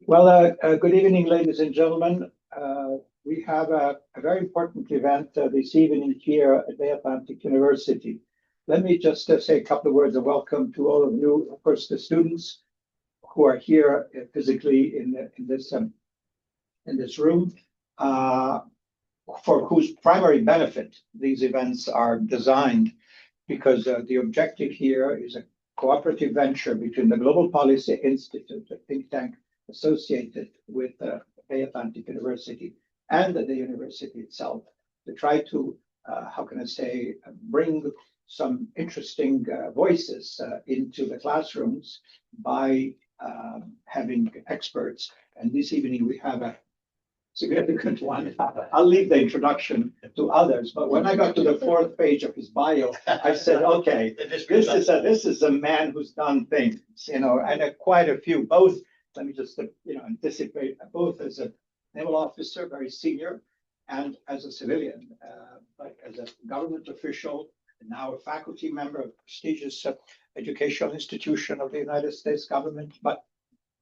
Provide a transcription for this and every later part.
Well, good evening, ladies and gentlemen. We have a very important event this evening here at Bay Atlantic University. Let me just say a couple of words of welcome to all of you, of course, the students who are here physically in this room, for whose primary benefit these events are designed, because the objective here is a cooperative venture between the Global Policy Institute, a think tank associated with Bay Atlantic University and the university itself, to try to, how can I say, bring some interesting voices into the classrooms by having experts. And this evening we have a significant one. I'll leave the introduction to others, but when I got to the fourth page of his bio, I said, okay, this is a man who's done things, and quite a few, both. Let me just anticipate, both as a naval officer, very senior, and as a civilian, like as a government official, and now a faculty member of a prestigious educational institution of the United States government. But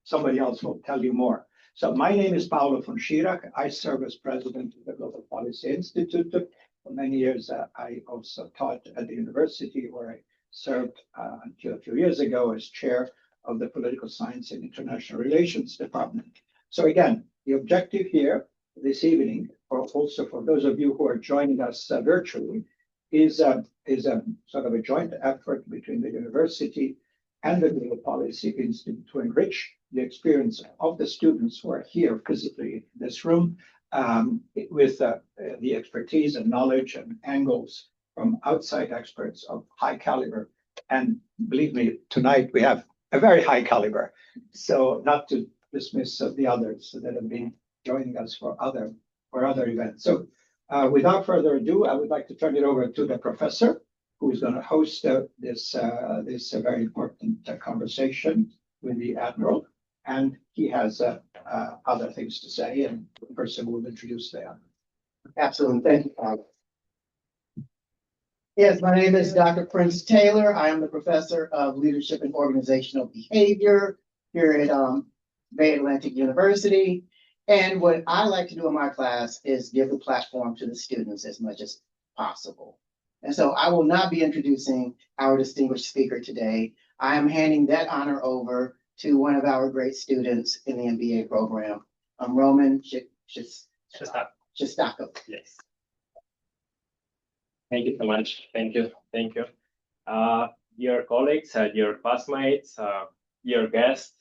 somebody else will tell you more. So my name is Paolo von Schirach. I serve as president of the Global Policy Institute. For many years, I also taught at the university, where I served until a few years ago as chair of the Political Science and International Relations Department. So again, the objective here this evening, or also for those of you who are joining us virtually, is a sort of a joint effort between the university and the Global Policy Institute to enrich the experience of the students who are here physically in this room with the expertise and knowledge and angles from outside experts of high caliber. And believe me, tonight we have a very high caliber. So not to dismiss the others that have been joining us for other events. So without further ado, I would like to turn it over to the professor who is going to host this very important conversation with the Admiral. And he has other things to say, and the person will introduce the Admiral. Absolutely. Thank you, Paolo. Yes, my name is Dr. Prince Taylor. I am the professor of leadership and organizational behavior here at Bay Atlantic University. And what I like to do in my class is give the platform to the students as much as possible. And so I will not be introducing our distinguished speaker today. I am handing that honor over to one of our great students in the MBA program, Roman Shostakov. Yes. Thank you so much. Thank you. Dear colleagues, dear classmates, dear guests,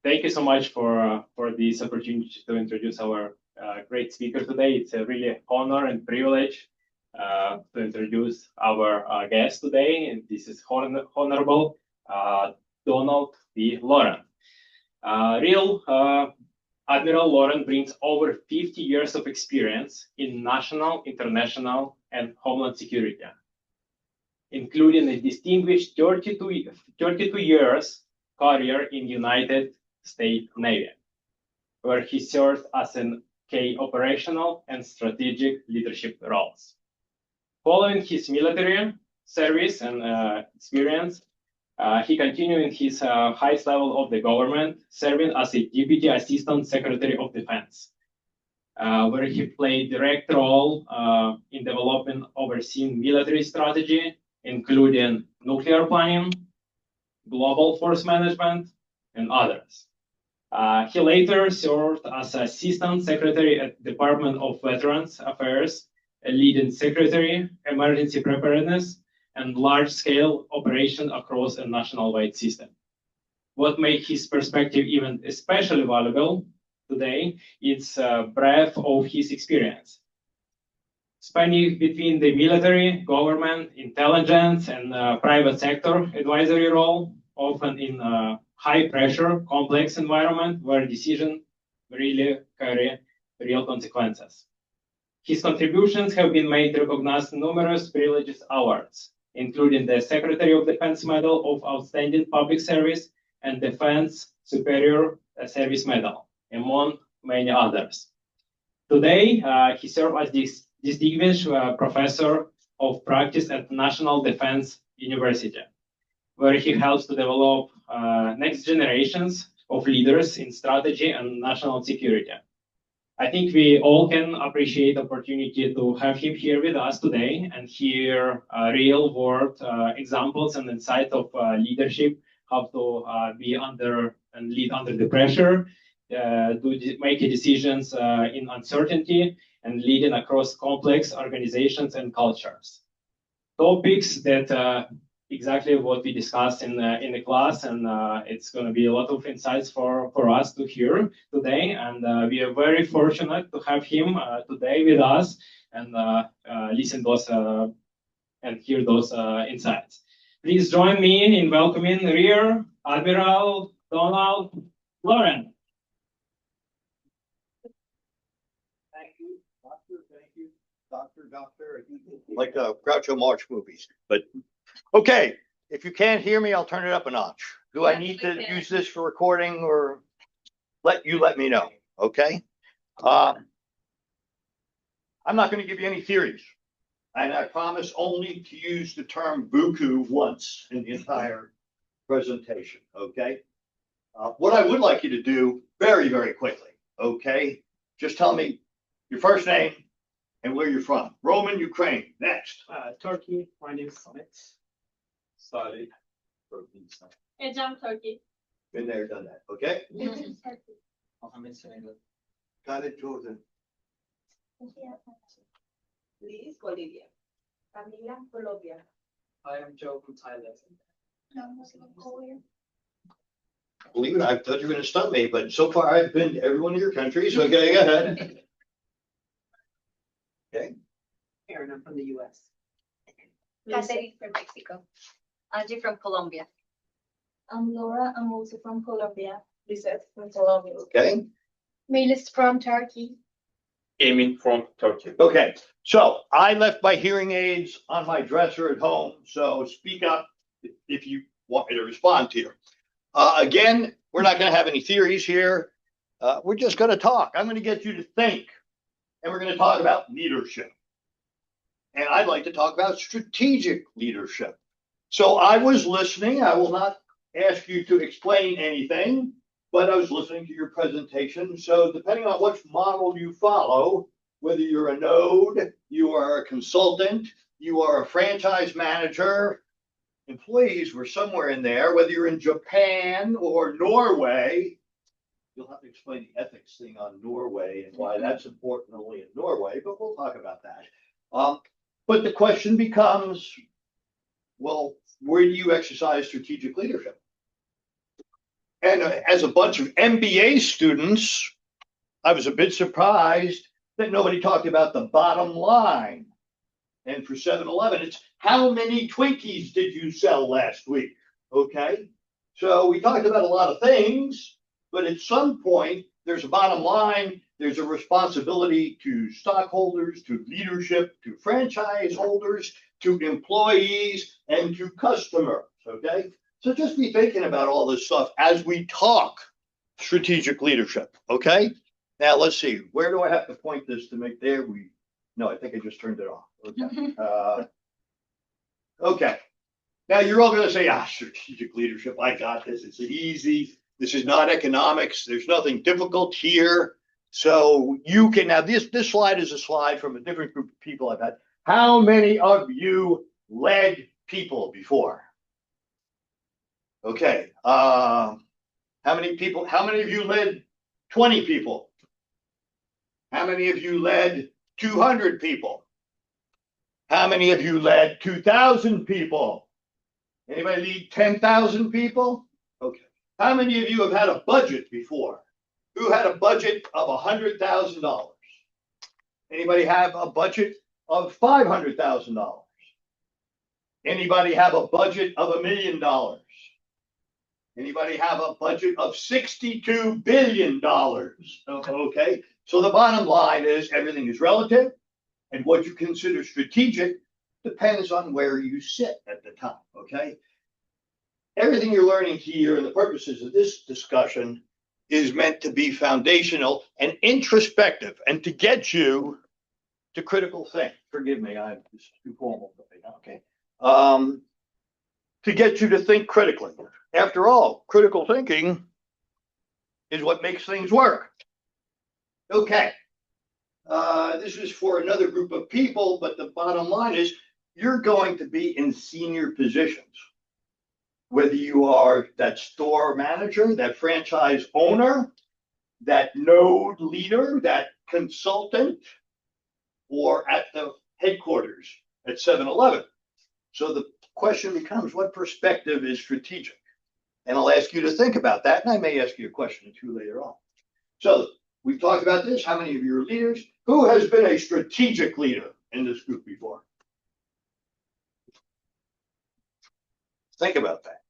thank you so much for this opportunity to introduce our great speaker today. It's a really honor and privilege to introduce our guest today. And this is Honorable Donald P. Loren. Admiral Loren brings over 50 years of experience in national, international, and homeland security, including a distinguished 32 years career in United States Navy, where he served as an key operational and strategic leadership roles. Following his military service and experience, he continued in his highest level of the government, serving as a Deputy Assistant Secretary of Defense, where he played direct role in developing overseeing military strategy, including nuclear planning, global force management, and others. He later served as Assistant Secretary at Department of Veterans Affairs, a leading secretary, emergency preparedness, and large-scale operation across a national-wide system. What makes his perspective even especially valuable today is breadth of his experience. Spanning between the military, government, intelligence, and private sector advisory role, often in high-pressure, complex environment where decisions really carry real consequences. His contributions have been made recognized in numerous prestigious awards, including the Secretary of Defense Medal of Outstanding Public Service and Defense Superior Service Medal, among many others. Today, he serves as this distinguished professor of practice at National Defense University, where he helps to develop next generations of leaders in strategy and national security. I think we all can appreciate the opportunity to have him here with us today and hear real world examples and insights of leadership, how to be under and lead under the pressure, make decisions in uncertainty, and leading across complex organizations and cultures. Topics that exactly what we discussed in the class, and it's going to be a lot of insights for us to hear today. And we are very fortunate to have him today with us and listen those and hear those insights. Please join me in welcoming Rear Admiral Donald Loren. Thank you, Doctor. Thank you, Doctor. Like Groucho Marx movies, but okay. If you can't hear me, I'll turn it up a notch. Do I need to use this for recording, or let me know? Okay. I'm not going to give you any theories, and I promise only to use the term buku once in the entire presentation. Okay. What I would like you to do very, very quickly. Okay. Just tell me your first name and where you're from. Roman, Ukraine. Next. Turkey. My name is Samet. Sorry. Ecem Turkey. Been there, done that. Okay. Mohammed Senegal. Got it, Jordan. Liz, Bolivia. Camila, Colombia. I am Joe from Thailand. Believe it, I thought you were going to stun me, but so far I've been to every one of your countries. Okay, go ahead. Okay. Aaron, I'm from the U.S. Catherine from Mexico. Angie from Colombia. I'm Laura. I'm also from Colombia. Lizette from Colombia. Okay. Melis from Turkey. Emin from Turkey. Okay. So I left my hearing aids on my dresser at home. So speak up if you want me to respond to you. Again, we're not going to have any theories here. We're just going to talk. I'm going to get you to think, and we're going to talk about leadership. And I'd like to talk about strategic leadership. So I was listening. I will not ask you to explain anything, but I was listening to your presentation. So depending on which model you follow, whether you're a node, you are a consultant, you are a franchise manager, employees were somewhere in there, whether you're in Japan or Norway, you'll have to explain the ethics thing on Norway and why that's important only in Norway, but we'll talk about that. But the question becomes, well, where do you exercise strategic leadership? And as a bunch of MBA students, I was a bit surprised that nobody talked about the bottom line. And for 7-Eleven, it's how many Twinkies did you sell last week? Okay. So we talked about a lot of things, but at some point, there's a bottom line. There's a responsibility to stockholders, to leadership, to franchise holders, to employees, and to customers. Okay. So just be thinking about all this stuff as we talk strategic leadership. Okay. Now let's see. Where do I have to point this to make there? No, I think I just turned it off. Okay. Okay. Now you're all going to say, strategic leadership. I got this. It's easy. This is not economics. There's nothing difficult here. So you can, now this slide is a slide from a different group of people I've had. How many of you led people before? Okay. How many of you led 20 people? How many of you led 200 people? How many of you led 2,000 people? Anybody lead 10,000 people? Okay. How many of you have had a budget before? Who had a budget of $100,000? Anybody have a budget of $500,000? Anybody have a budget of $1 million? Anybody have a budget of $62 billion? Okay. So the bottom line is everything is relative, and what you consider strategic depends on where you sit at the time. Okay. Everything you're learning here and the purposes of this discussion is meant to be foundational and introspective and to get you to critical think. Forgive me, I'm just too formal. Okay. To get you to think critically. After all, critical thinking is what makes things work. Okay. This is for another group of people, but the bottom line is you're going to be in senior positions. Whether you are that store manager, that franchise owner, that node leader, that consultant, or at the headquarters at 7-Eleven. So the question becomes, what perspective is strategic? And I'll ask you to think about that, and I may ask you a question or two later on. So we've talked about this. How many of you are leaders? Who has been a strategic leader in this group before? Think about that.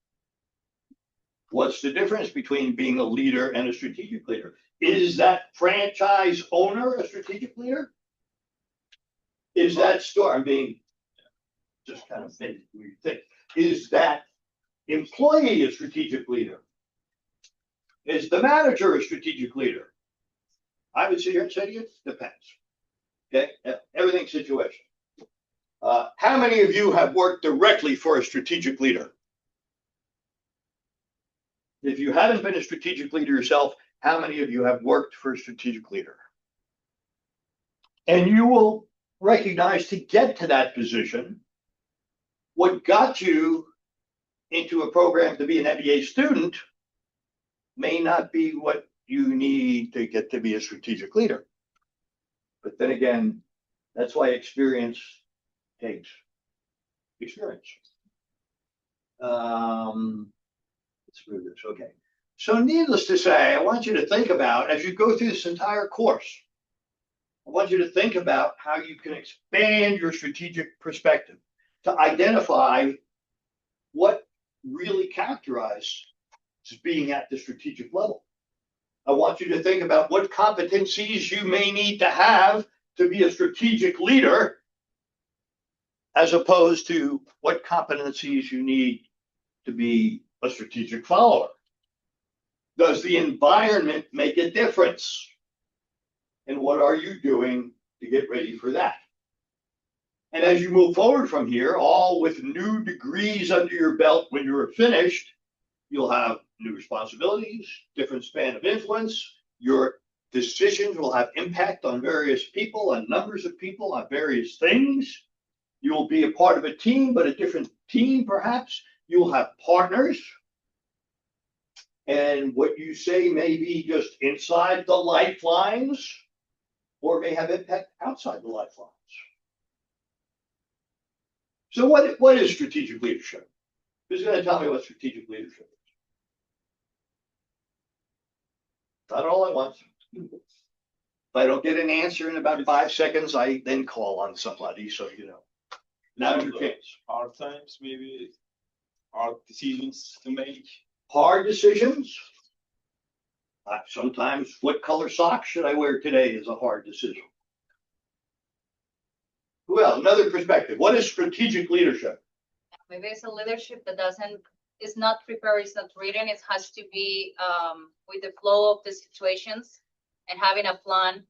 What's the difference between being a leader and a strategic leader? Is that franchise owner a strategic leader? Is that store, I'm being just kind of think, is that employee a strategic leader? Is the manager a strategic leader? I would sit here and say to you, depends. Okay, everything's situation. How many of you have worked directly for a strategic leader? If you haven't been a strategic leader yourself, how many of you have worked for a strategic leader? And you will recognize, to get to that position, what got you into a program to be an MBA student may not be what you need to get to be a strategic leader. But then again, that's why experience takes experience. Let's move this. Okay. So needless to say, I want you to think about, as you go through this entire course, I want you to think about how you can expand your strategic perspective to identify what really characterizes being at the strategic level. I want you to think about what competencies you may need to have to be a strategic leader, as opposed to what competencies you need to be a strategic follower. Does the environment make a difference? And what are you doing to get ready for that? And as you move forward from here, all with new degrees under your belt, when you're finished, you'll have new responsibilities, different span of influence. Your decisions will have impact on various people, on numbers of people, on various things. You will be a part of a team, but a different team perhaps. You'll have partners. And what you say may be just inside the lifelines, or may have impact outside the lifelines. So what is strategic leadership? Who's going to tell me what strategic leadership is? Not all at once. If I don't get an answer in about 5 seconds, I then call on somebody, so you know. Now's your chance. Hard times, maybe hard decisions to make. Hard decisions. Sometimes, what color socks should I wear today is a hard decision. Well, another perspective. What is strategic leadership? Maybe it's a leadership that is not prepared, it's not written. It has to be with the flow of the situations and having a plan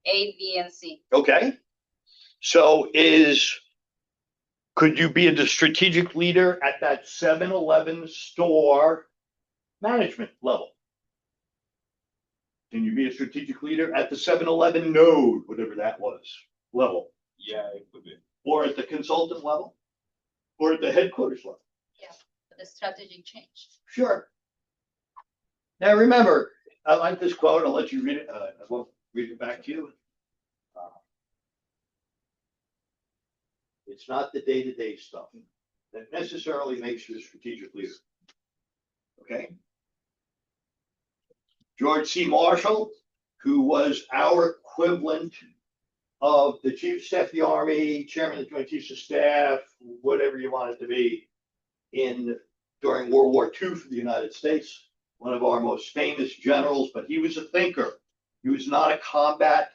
A, B, and C. Okay. So could you be a strategic leader at that 7-Eleven store management level? Can you be a strategic leader at the 7-Eleven node, whatever that was, level? Yeah, it could be. Or at the consultant level? Or at the headquarters level? Yeah, but the strategy changed. Sure. Now remember, I like this quote. I'll let you read it. I won't read it back to you. It's not the day-to-day stuff that necessarily makes you a strategic leader. Okay? George C. Marshall, who was our equivalent of the Chief of Staff of the Army, Chairman of the Joint Chiefs of Staff, whatever you want it to be, during World War II for the United States, one of our most famous generals, but he was a thinker. He was not a combat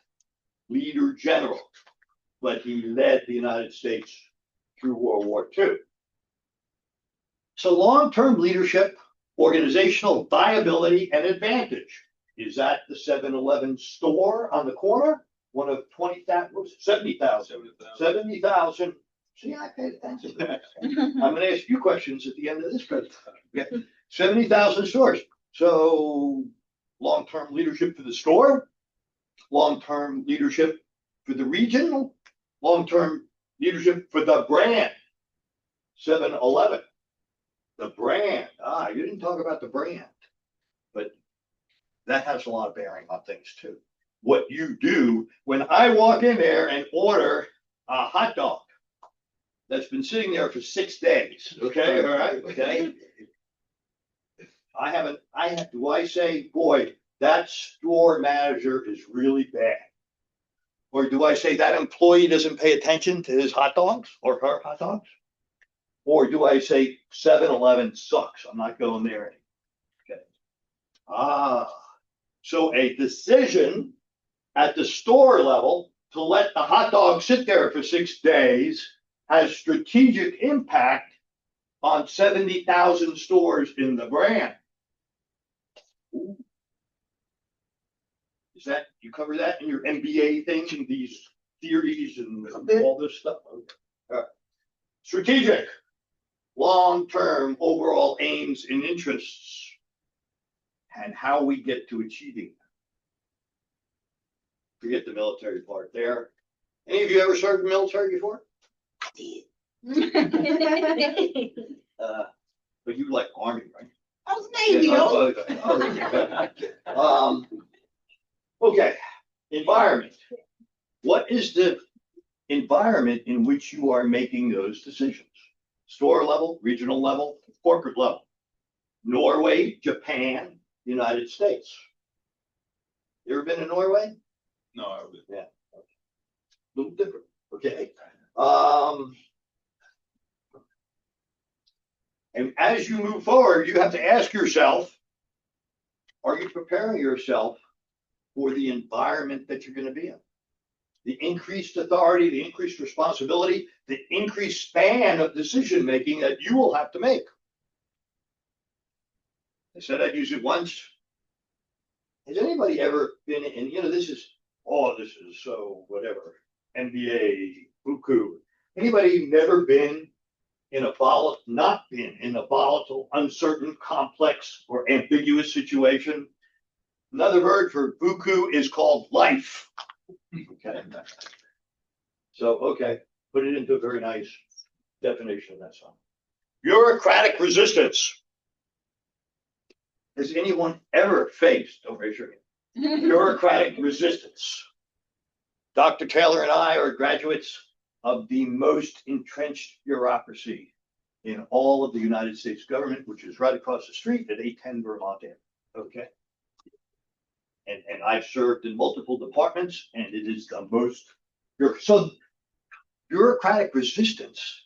leader general, but he led the United States through World War II. So long-term leadership, organizational viability, and advantage. Is that the 7-Eleven store on the corner? One of 70,000. 70,000. See, I paid attention. I'm going to ask you questions at the end of this presentation. Okay. 70,000 stores. So long-term leadership for the store, long-term leadership for the region, long-term leadership for the brand. 7-Eleven, the brand. You didn't talk about the brand, but that has a lot of bearing on things too. What you do when I walk in there and order a hot dog that's been sitting there for 6 days. Okay, all right, okay. Do I say, boy, that store manager is really bad? Or do I say that employee doesn't pay attention to his hot dogs or her hot dogs? Or do I say 7-Eleven sucks? I'm not going there anymore. Okay. So a decision at the store level to let the hot dog sit there for 6 days has strategic impact on 70,000 stores in the brand. Ooh. Is that, you cover that in your MBA thing and these theories and all this stuff? Okay. All right. Strategic, long-term overall aims and interests and how we get to achieving them. Forget the military part there. Any of you ever served in the military before? But you like Army, right? I was Navy, okay, environment. What is the environment in which you are making those decisions? Store level, regional level, corporate level. Norway, Japan, United States. You ever been to Norway? No, I would. Yeah. A little different. Okay. And as you move forward, you have to ask yourself, are you preparing yourself for the environment that you're going to be in? The increased authority, the increased responsibility, the increased span of decision making that you will have to make. I said I'd use it once. Has anybody ever been in, this is so whatever, NBA, buku. Anybody never been in a not been in a volatile, uncertain, complex, or ambiguous situation? Another word for buku is called life. Okay. So, okay, put it into a very nice definition of that song. Bureaucratic resistance. Has anyone ever faced, don't raise your hand, bureaucratic resistance? Dr. Taylor and I are graduates of the most entrenched bureaucracy in all of the United States government, which is right across the street at 810 Vermont Avenue. Okay. And I've served in multiple departments, and it is the most. So bureaucratic resistance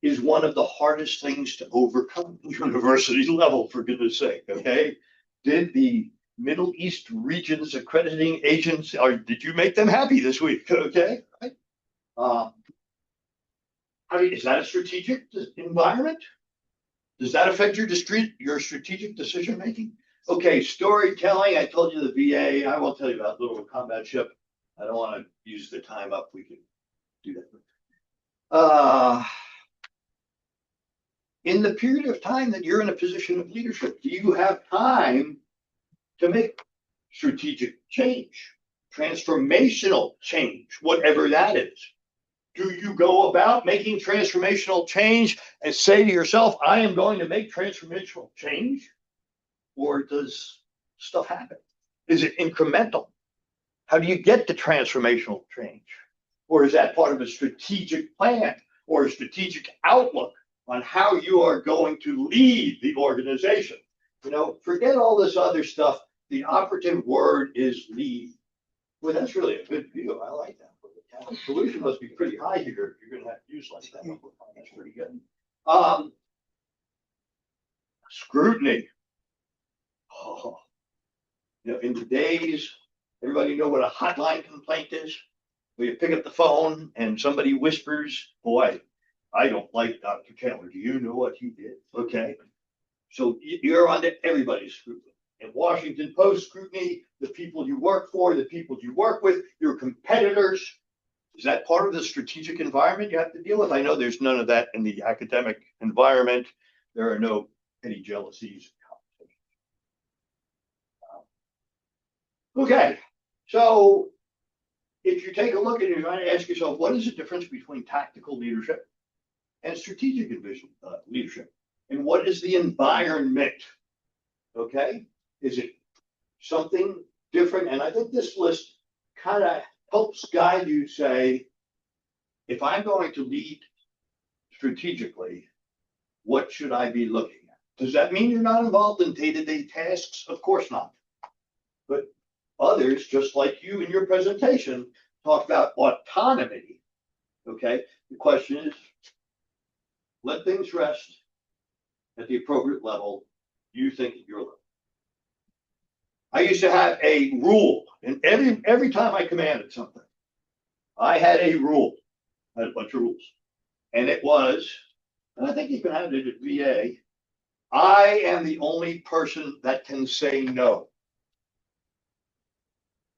is one of the hardest things to overcome at university level, for goodness sake. Okay. Did the Middle East regions accrediting agents, or did you make them happy this week? Okay. Is that a strategic environment? Does that affect your strategic decision making? Okay, storytelling. I told you the VA. I won't tell you about Little Combat Ship. I don't want to use the time up. We can do that. In the period of time that you're in a position of leadership, do you have time to make strategic change, transformational change, whatever that is? Do you go about making transformational change and say to yourself, I am going to make transformational change? Or does stuff happen? Is it incremental? How do you get to transformational change? Or is that part of a strategic plan or a strategic outlook on how you are going to lead the organization? Forget all this other stuff. The operative word is lead. Well, that's really a good view. I like that. The solution must be pretty high here. You're going to have to use like that. That's pretty good. Scrutiny. Oh, in today's, everybody know what a hotline complaint is? Where you pick up the phone and somebody whispers, boy, I don't like Dr. Taylor. Do you know what he did? Okay. So you're under everybody's scrutiny. In Washington Post scrutiny, the people you work for, the people you work with, your competitors. Is that part of the strategic environment you have to deal with? I know there's none of that in the academic environment. There are no petty jealousies. Okay, so if you take a look at it, you're trying to ask yourself, what is the difference between tactical leadership and strategic leadership? And what is the environment? Okay, is it something different? And I think this list kind of helps guide you say, if I'm going to lead strategically, what should I be looking at? Does that mean you're not involved in day-to-day tasks? Of course not. But others, just like you in your presentation, talk about autonomy. Okay, the question is, let things rest at the appropriate level you think at your level. I used to have a rule, and every time I commanded something, I had a rule. I had a bunch of rules. And it was, and I think you can have it at VA, I am the only person that can say no.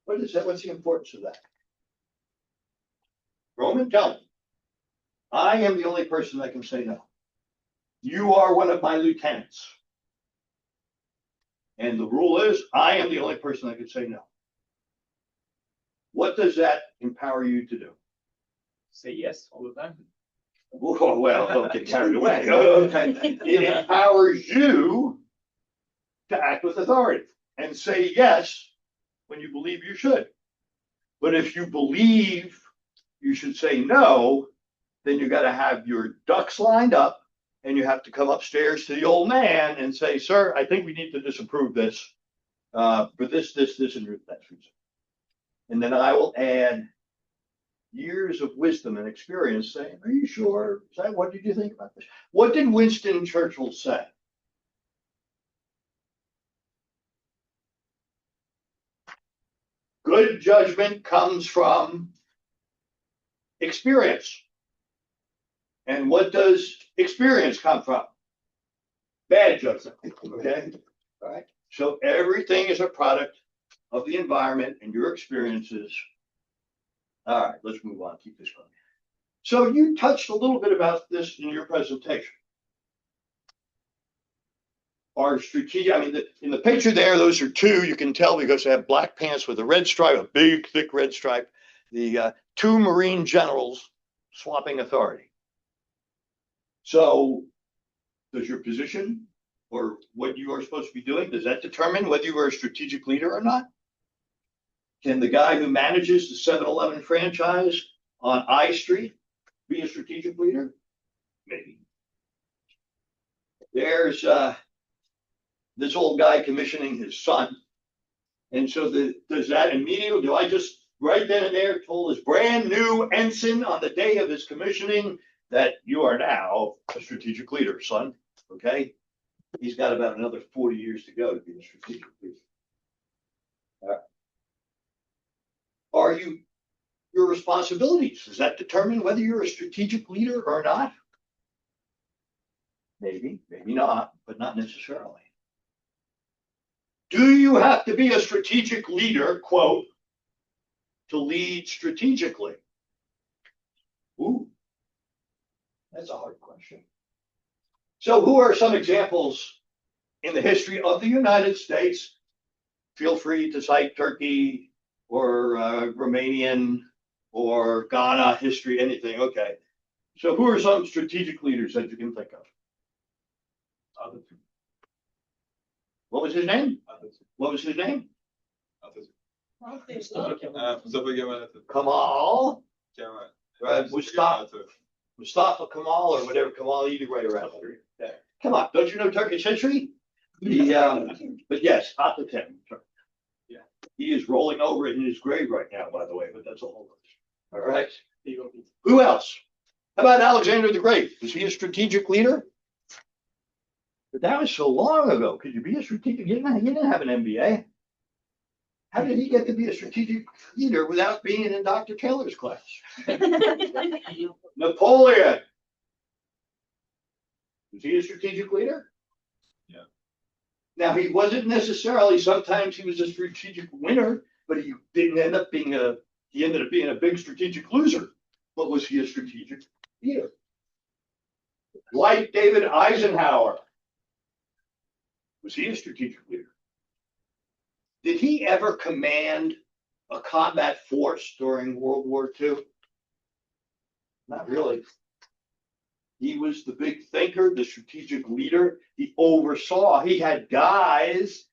What is that? What's the importance of that? Roman, tell me. I am the only person that can say no. You are one of my lieutenants. And the rule is, I am the only person that can say no. What does that empower you to do? Say yes all the time. Oh, well, don't get carried away. Okay. It empowers you to act with authority and say yes when you believe you should. But if you believe you should say no, then you got to have your ducks lined up and you have to come upstairs to the old man and say, sir, I think we need to disapprove this for this, and that reason. And then I will add years of wisdom and experience saying, are you sure? What did you think about this? What did Winston Churchill say? Good judgment comes from experience. And what does experience come from? Bad judgment. Okay. All right. So everything is a product of the environment and your experiences. All right, let's move on. Keep this going. So you touched a little bit about this in your presentation. Our strategic, I mean, in the picture there, those are two, you can tell because they have black pants with a red stripe, a big, thick red stripe. The two Marine generals swapping authority. So does your position or what you are supposed to be doing, does that determine whether you are a strategic leader or not? Can the guy who manages the 7-Eleven franchise on I Street be a strategic leader? Maybe. There's this old guy commissioning his son. And so does that immediately, do I just right then and there told his brand new ensign on the day of his commissioning that you are now a strategic leader, son? Okay. He's got about another 40 years to go to be a strategic leader. Are you your responsibilities? Does that determine whether you're a strategic leader or not? Maybe, maybe not, but not necessarily. Do you have to be a strategic leader, quote, to lead strategically? Ooh, that's a hard question. So who are some examples in the history of the United States? Feel free to cite Turkey or Romanian or Ghana history, anything. Okay. So who are some strategic leaders that you can think of? What was his name? What was his name? Kamal. Mustafa Kamal or whatever Kamal, you do right around there. Come on, don't you know Turkish history? But yes, Atatürk. Yeah, he is rolling over in his grave right now, by the way, but that's a whole other. All right. Who else? How about Alexander the Great? Was he a strategic leader? But that was so long ago. Could you be a strategic? You didn't have an MBA. How did he get to be a strategic leader without being in Dr. Taylor's class? Napoleon. Was he a strategic leader? Yeah. Now, he wasn't necessarily, sometimes he was a strategic winner, but he didn't end up being he ended up being a big strategic loser. But was he a strategic leader? Like David Eisenhower. Was he a strategic leader? Did he ever command a combat force during World War II? Not really. He was the big thinker, the strategic leader. He oversaw, he had guys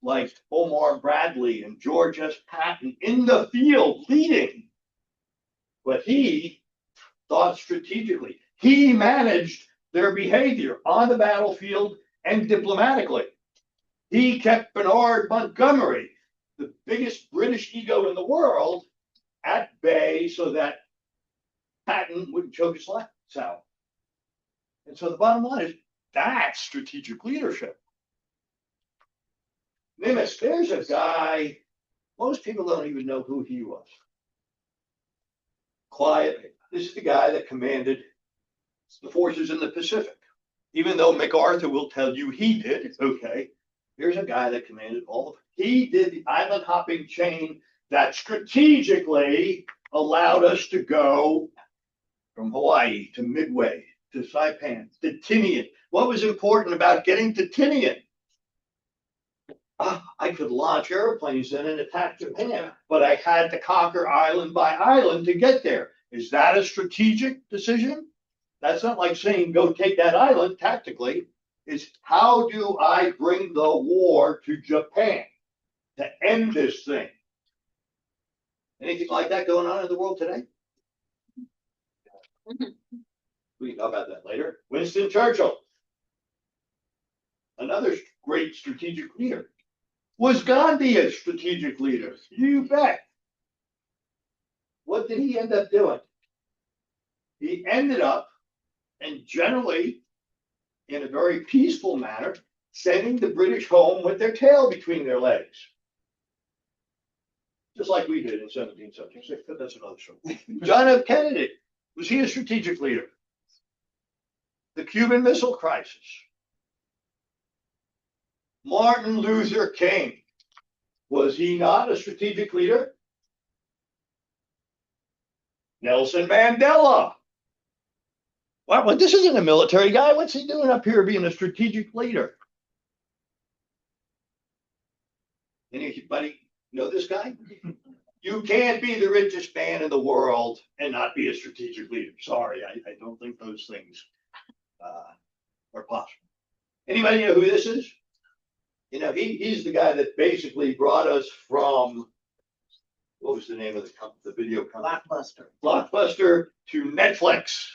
like Omar Bradley and George S. Patton in the field leading. But he thought strategically. He managed their behavior on the battlefield and diplomatically. He kept Bernard Montgomery, the biggest British ego in the world, at bay so that Patton wouldn't choke his lights out. And so the bottom line is that's strategic leadership. Nimitz, there's a guy, most people don't even know who he was. Quiet. This is the guy that commanded the forces in the Pacific. Even though MacArthur will tell you he did, okay. Here's a guy that commanded all of it. He did the island hopping chain that strategically allowed us to go from Hawaii to Midway to Saipan to Tinian. What was important about getting to Tinian? I could launch airplanes in and attack Japan, but I had to conquer island by island to get there. Is that a strategic decision? That's not like saying go take that island tactically. It's how do I bring the war to Japan to end this thing? Anything like that going on in the world today? We can talk about that later. Winston Churchill, another great strategic leader. Was Gandhi a strategic leader? You bet. What did he end up doing? He ended up, and generally in a very peaceful manner, sending the British home with their tail between their legs. Just like we did in 1776, but that's another story. John F. Kennedy, was he a strategic leader? The Cuban Missile Crisis. Martin Luther King, was he not a strategic leader? Nelson Mandela. Well, this isn't a military guy. What's he doing up here being a strategic leader? Anybody know this guy? You can't be the richest man in the world and not be a strategic leader. Sorry, I don't think those things are possible. Anybody know who this is? You know, he's the guy that basically brought us from, what was the name of the video company? Blockbuster to Netflix.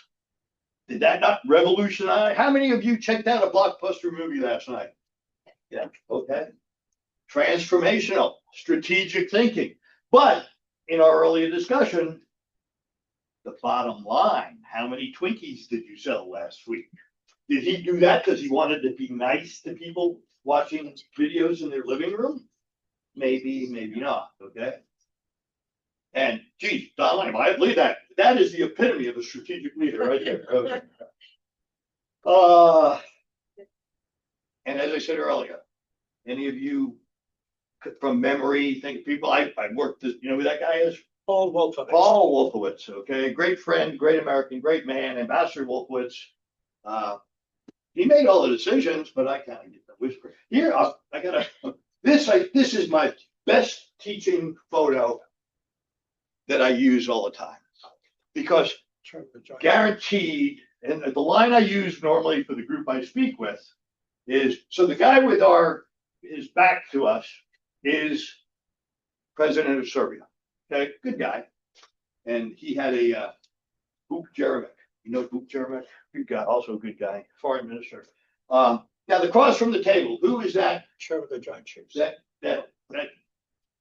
Did that not revolutionize? How many of you checked out a Blockbuster movie last night? Yeah, okay. Transformational, strategic thinking. But in our earlier discussion, the bottom line, how many Twinkies did you sell last week? Did he do that because he wanted to be nice to people watching videos in their living room? Maybe, maybe not, okay? And geez, Donald, I believe that. That is the epitome of a strategic leader right there. Okay. And as I said earlier, any of you from memory think people I worked, you know who that guy is? Paul Wolfowitz. Paul Wolfowitz, okay, great friend, great American, great man, Ambassador Wolfowitz. He made all the decisions, but I kind of get the whisper. Here, I gotta. This is my best teaching photo that I use all the time because guaranteed. And the line I use normally for the group I speak with is so the guy with his back to us is president of Serbia. Okay, good guy, and he had a Vuk Jeremic. You know Vuk Jeremic? Good guy, also a good guy, foreign minister. Now, the cross from the table, who is that? Chair of the Joint Chiefs. That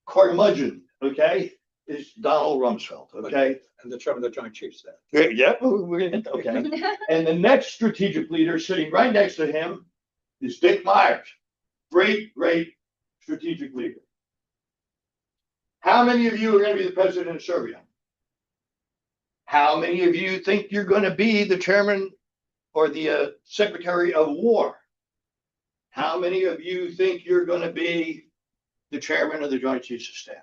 curmudgeon, okay, is Donald Rumsfeld, okay? And the chairman of the Joint Chiefs there. Yeah, we're gonna get okay. And the next strategic leader sitting right next to him is Dick Myers. Great strategic leader. How many of you are going to be the president of Serbia? How many of you think you're going to be the chairman or the secretary of war? How many of you think you're going to be the chairman of the Joint Chiefs of Staff?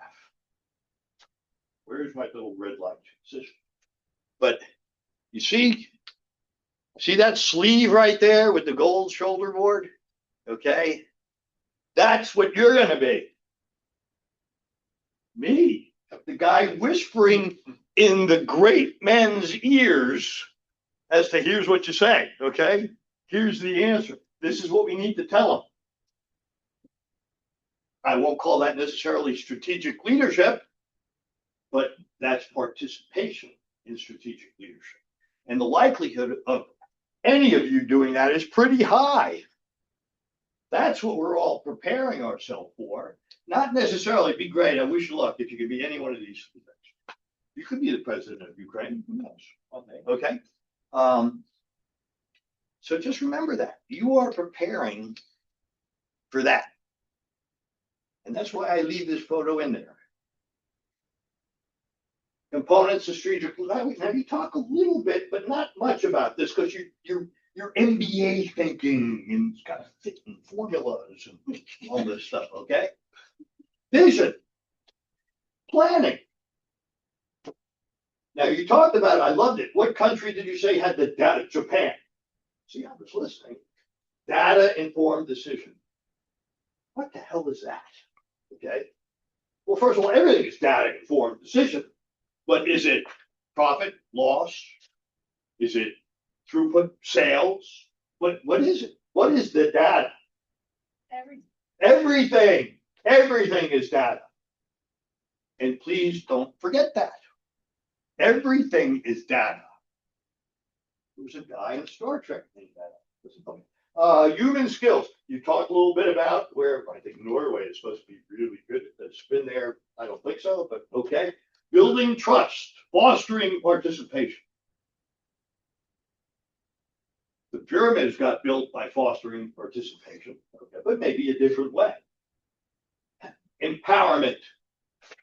Where's my little red light? But you see that sleeve right there with the gold shoulder board? Okay. That's what you're going to be. Me, the guy whispering in the great men's ears as to here's what you say, okay? Here's the answer. This is what we need to tell them. I won't call that necessarily strategic leadership, but that's participation in strategic leadership. And the likelihood of any of you doing that is pretty high. That's what we're all preparing ourselves for. Not necessarily be great. I wish you luck if you could be any one of these things. You could be the president of Ukraine. Who knows? Okay. So just remember that you are preparing for that. And that's why I leave this photo in there. Components of strategic. Now you talk a little bit, but not much about this because you're MBA thinking and it's got to fit in formulas and all this stuff. Okay. Vision, planning. Now you talked about it. I loved it. What country did you say had the data? Japan. See, I was listening. Data informed decision. What the hell is that? Okay. Well, first of all, everything is data informed decision. But is it profit, loss? Is it throughput, sales? What is it? What is the data? Everything. Everything is data. And please don't forget that. Everything is data. There was a guy in Star Trek named that. Human skills. You talked a little bit about where I think Norway is supposed to be really good. It's been there. I don't think so, but okay. Building trust, fostering participation. The pyramids got built by fostering participation, okay, but maybe a different way. Empowerment,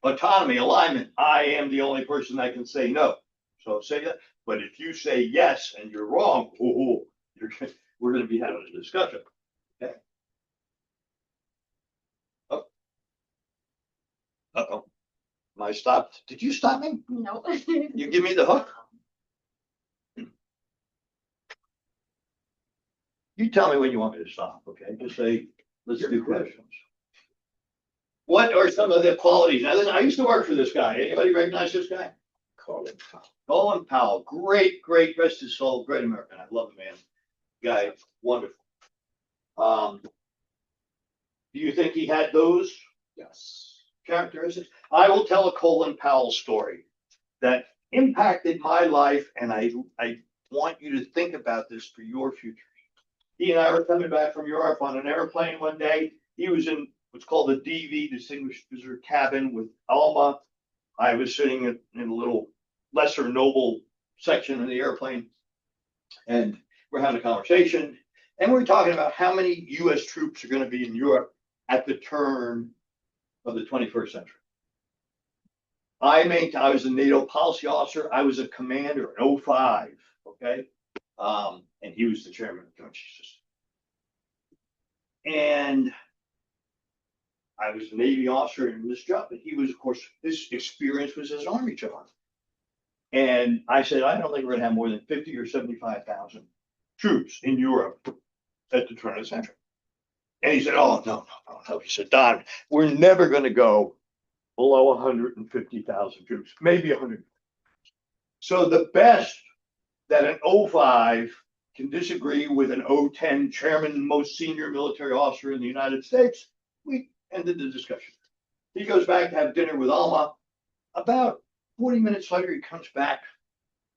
autonomy, alignment. I am the only person that can say no. So say that. But if you say yes and you're wrong, we're going to be having a discussion. Okay. Oh. Uh-oh. Am I stopped? Did you stop me? No. You give me the hook? You tell me when you want me to stop, okay? Just say, let's do questions. What are some of the qualities? Now, I used to work for this guy. Anybody recognize this guy? Colin Powell. Colin Powell. Great, rest his soul. Great American. I love the man. Guy, wonderful. Do you think he had those? Yes. Characteristics. I will tell a Colin Powell story that impacted my life, and I want you to think about this for your future. He and I were coming back from Europe on an airplane one day. He was in what's called the DV, Distinguished Visitor Cabin, with Alma. I was sitting in a little lesser noble section of the airplane, and we're having a conversation, and we're talking about how many U.S. troops are going to be in Europe at the turn of the 21st century. I was a NATO policy officer. I was a commander in 05, okay? And he was the chairman of the Joint Chiefs System. And I was a Navy officer in this job, but he was, of course, his experience was as an Army job. And I said, I don't think we're going to have more than 50 or 75,000 troops in Europe at the turn of the century. And he said, oh, no. He said, Don, we're never going to go below 150,000 troops, maybe 100. So the best that an 05 can disagree with an 010 chairman, most senior military officer in the United States, we ended the discussion. He goes back to have dinner with Alma. About 40 minutes later, he comes back,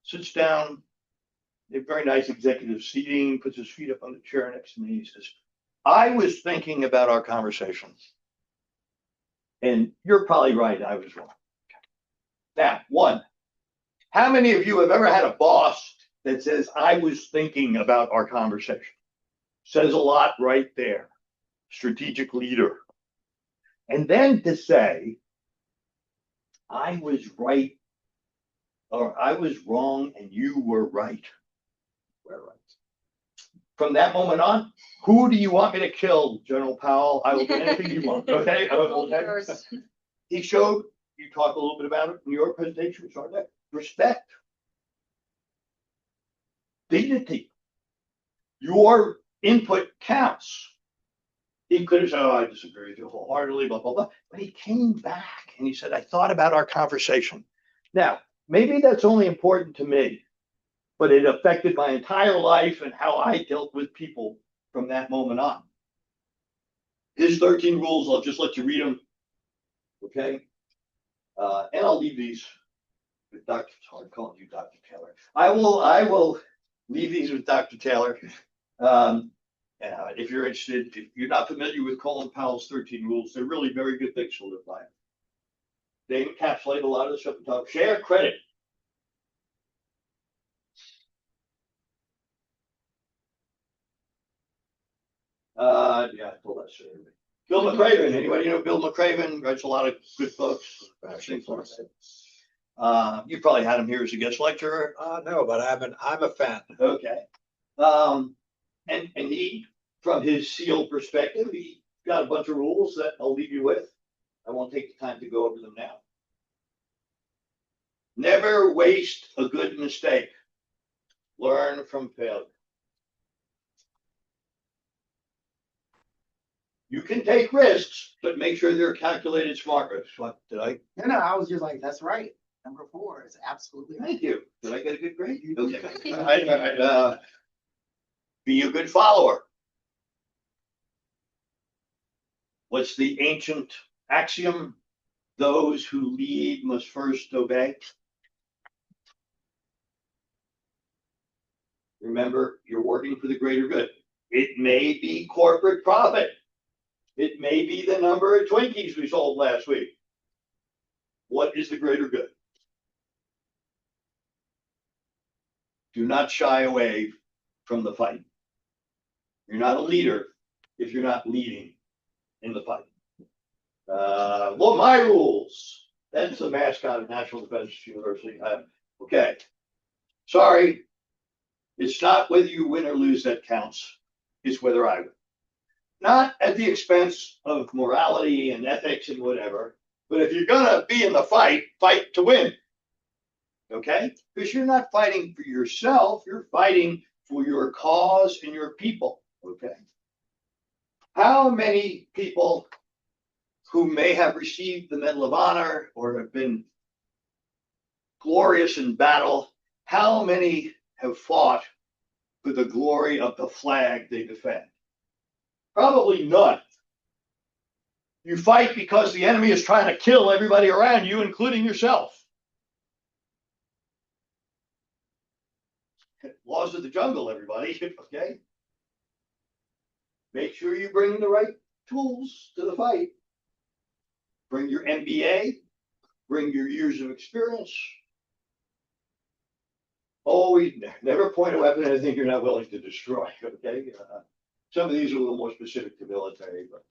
sits down, a very nice executive seating, puts his feet up on the chair next to me. He says, I was thinking about our conversation, and you're probably right, I was wrong. Now, one, how many of you have ever had a boss that says, I was thinking about our conversation? Says a lot right there. Strategic leader. And then to say, I was right, or I was wrong, and you were right. We're right. From that moment on, who do you want me to kill, General Powell? I will do anything you want. Okay? He showed, you talked a little bit about it in your presentation, respect, dignity. Your input counts. He could have said, oh, I disagree with you wholeheartedly, blah, blah, blah. But he came back and he said, I thought about our conversation. Now, maybe that's only important to me, but it affected my entire life and how I dealt with people from that moment on. His 13 rules, I'll just let you read them. Okay. And I'll leave these with Dr. Taylor. I'm calling you Dr. Taylor. I will leave these with Dr. Taylor. If you're interested, if you're not familiar with Colin Powell's 13 rules, they're really very good things to live by. They encapsulate a lot of the stuff we talk. Share credit. Yeah, I told that story. Bill McRaven. Anybody know Bill McRaven? Writes a lot of good books. You probably had him here as a guest lecturer. No, but I'm a fan. Okay. And he, from his SEAL perspective, he got a bunch of rules that I'll leave you with. I won't take the time to go over them now. Never waste a good mistake. Learn from failure. You can take risks, but make sure they're calculated smart risks. What did I? No, I was just like, that's right. Number 4 is absolutely right. Thank you. Did I get a good grade? Okay. All right. Be a good follower. What's the ancient axiom? Those who lead must first obey. Remember, you're working for the greater good. It may be corporate profit. It may be the number of Twinkies we sold last week. What is the greater good? Do not shy away from the fight. You're not a leader if you're not leading in the fight. Well, my rules. That's the mascot of National Defense University. Okay. Sorry. It's not whether you win or lose that counts. It's whether I win. Not at the expense of morality and ethics and whatever. But if you're going to be in the fight, fight to win. Okay? Because you're not fighting for yourself. You're fighting for your cause and your people. Okay? How many people who may have received the Medal of Honor or have been glorious in battle, how many have fought for the glory of the flag they defend? Probably none. You fight because the enemy is trying to kill everybody around you, including yourself. Laws of the jungle, everybody, okay? Make sure you bring the right tools to the fight. Bring your MBA, bring your years of experience. Always never point a weapon at anything you're not willing to destroy, okay? Some of these are a little more specific to military, but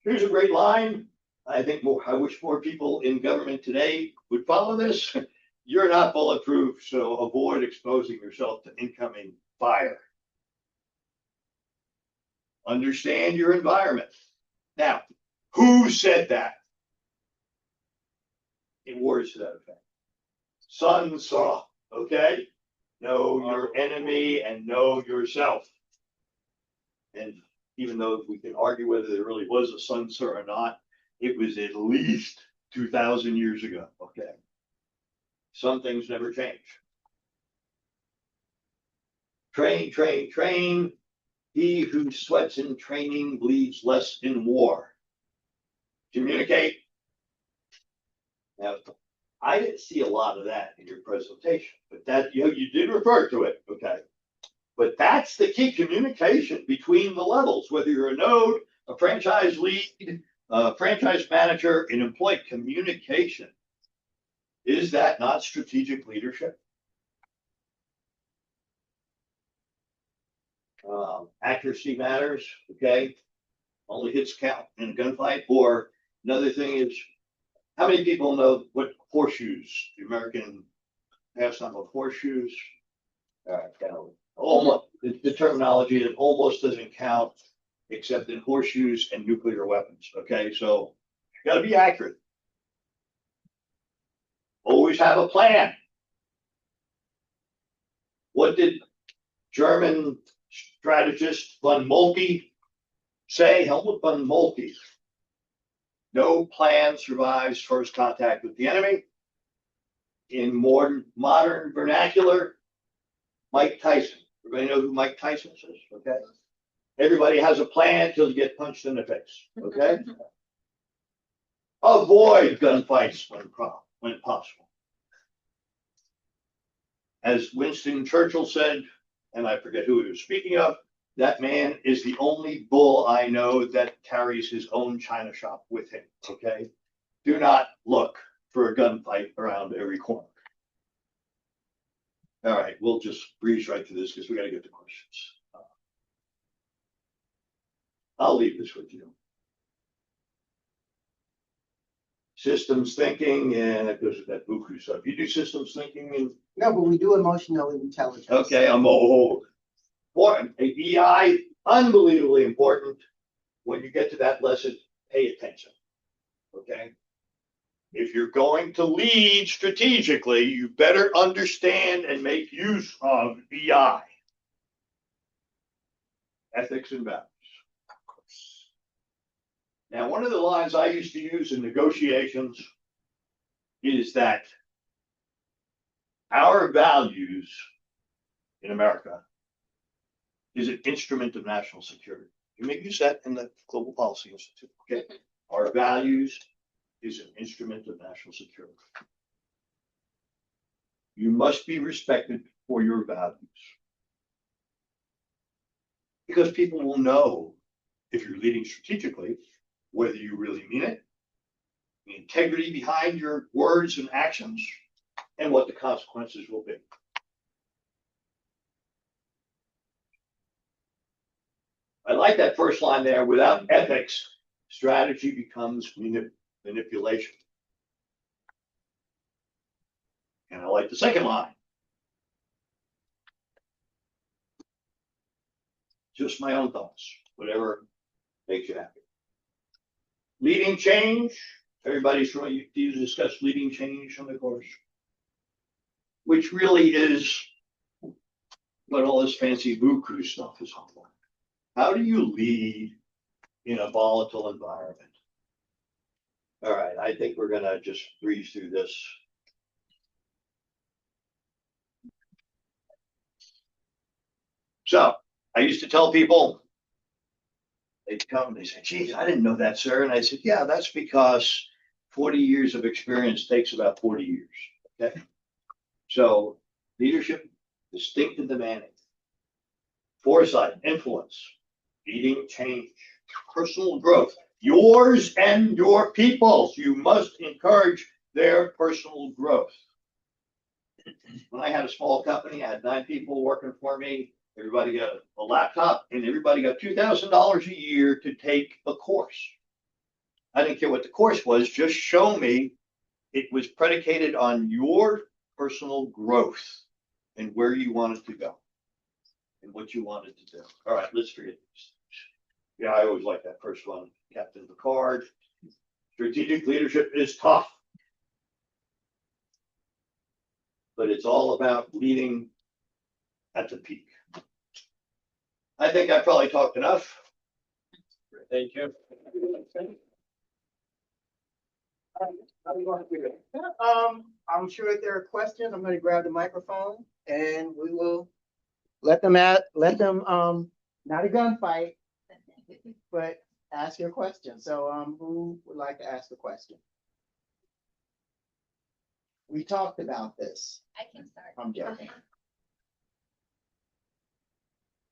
here's a great line. I wish more people in government today would follow this. You're not bulletproof, so avoid exposing yourself to incoming fire. Understand your environment. Now, who said that? In words to that effect. Sun Tzu, okay? Know your enemy and know yourself. And even though we can argue whether there really was a Sun Tzu or not, it was at least 2,000 years ago, okay? Some things never change. Train, train, train. He who sweats in training bleeds less in war. Communicate. Now, I didn't see a lot of that in your presentation, but that you did refer to it, okay? But that's the key: communication between the levels, whether you're a node, a franchise lead, a franchise manager, an employee. Communication. Is that not strategic leadership? Accuracy matters, okay? Only hits count in a gunfight. Or another thing is, how many people know what horseshoes, the American pastime of horseshoes? Almost the terminology, it almost doesn't count except in horseshoes and nuclear weapons. Okay, so you got to be accurate. Always have a plan. What did German strategist von Moltke say, Helmut von Moltke, no plan survives first contact with the enemy. In modern vernacular, Mike Tyson. Everybody know who Mike Tyson is? Okay. Everybody has a plan until you get punched in the face. Okay. Avoid gunfights when possible. As Winston Churchill said, and I forget who he was speaking of, that man is the only bull I know that carries his own china shop with him. Okay. Do not look for a gunfight around every corner. All right, we'll just breeze right through this because we got to get to questions. I'll leave this with you. Systems thinking, and it goes with that buku stuff. You do systems thinking and No, but we do emotional intelligence. okay, I'm old. Important. EI, unbelievably important. When you get to that lesson, pay attention. Okay. If you're going to lead strategically, you better understand and make use of EI. Ethics and values. Now, one of the lines I used to use in negotiations is that our values in America is an instrument of national security. You may use that in the Global Policy Institute. Okay. Our values is an instrument of national security. You must be respected for your values. Because people will know if you're leading strategically, whether you really mean it, the integrity behind your words and actions, and what the consequences will be. I like that first line there. Without ethics, strategy becomes manipulation. And I like the second line. Just my own thoughts, whatever makes you happy. Leading change. Everybody's trying to discuss leading change on the course, which really is what all this fancy buku stuff is all about. How do you lead in a volatile environment? All right, I think we're gonna just breeze through this. So I used to tell people, they'd come, they say, geez, I didn't know that, sir. And I said, yeah, that's because 40 years of experience takes about 40 years. Okay. So leadership, distinct and demanding. Foresight, influence, leading change, personal growth. Yours and your people's. You must encourage their personal growth. When I had a small company, I had 9 people working for me. Everybody got a laptop and everybody got $2,000 a year to take a course. I didn't care what the course was, just show me it was predicated on your personal growth and where you wanted to go and what you wanted to do. All right, let's forget this. Yeah, I always like that first one, Captain Picard. Strategic leadership is tough, but it's all about leading at the peak. I think I probably talked enough. Thank you. I'm sure if there are questions, I'm going to grab the microphone and we will let them not a gunfight, but ask your question. So who would like to ask a question? We talked about this. I can start. I'm joking.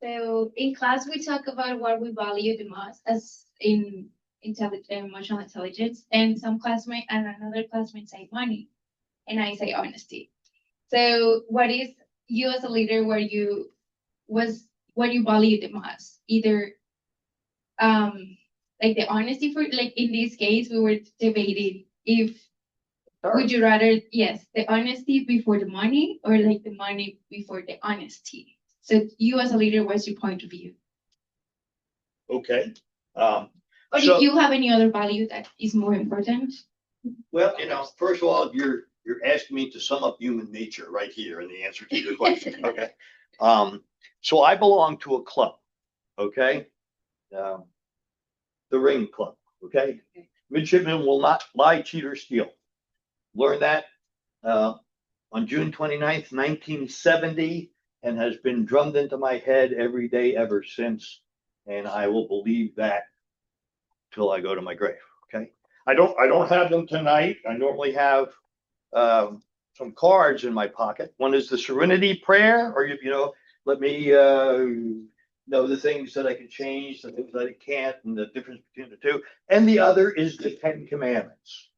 So in class, we talk about what we value the most as in emotional intelligence, and some classmate and another classmate say money, and I say honesty. So what is you as a leader, what you value the most? Either like the honesty for, like in this case, we were debating if would you rather, yes, the honesty before the money or like the money before the honesty? So you as a leader, what's your point of view? Okay. Or So- do you have any other value that is more important? Well, first of all, you're asking me to sum up human nature right here in the answer to your question. Okay. So I belong to a club. okay? The Ring Club, okay? Midshipmen will not lie, cheat, or steal. Learned that on June 29th, 1970, and has been drummed into my head every day ever since. And I will believe that till I go to my grave, okay? I don't have them tonight. I normally have some cards in my pocket. One is the Serenity Prayer, or let me know the things that I can change, the things that I can't, and the difference between the two. And the other is the 10 Commandments.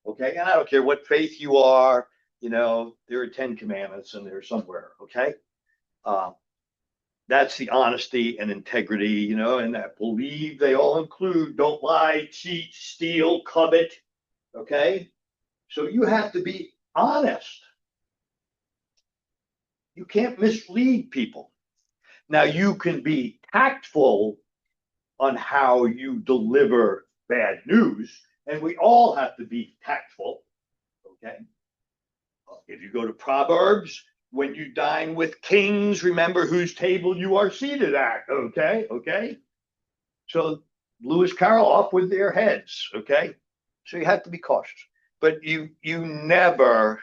Okay, and I don't care what faith you are, there are 10 Commandments and they're somewhere. Okay, that's the honesty and integrity, and I believe they all include don't lie, cheat, steal, covet. Okay, so you have to be honest. You can't mislead people. Now, you can be tactful on how you deliver bad news, and we all have to be tactful, okay? If you go to Proverbs, when you dine with kings, remember whose table you are seated at, okay? Okay? So Lewis Carroll off with their heads, okay? So you have to be cautious. But you never,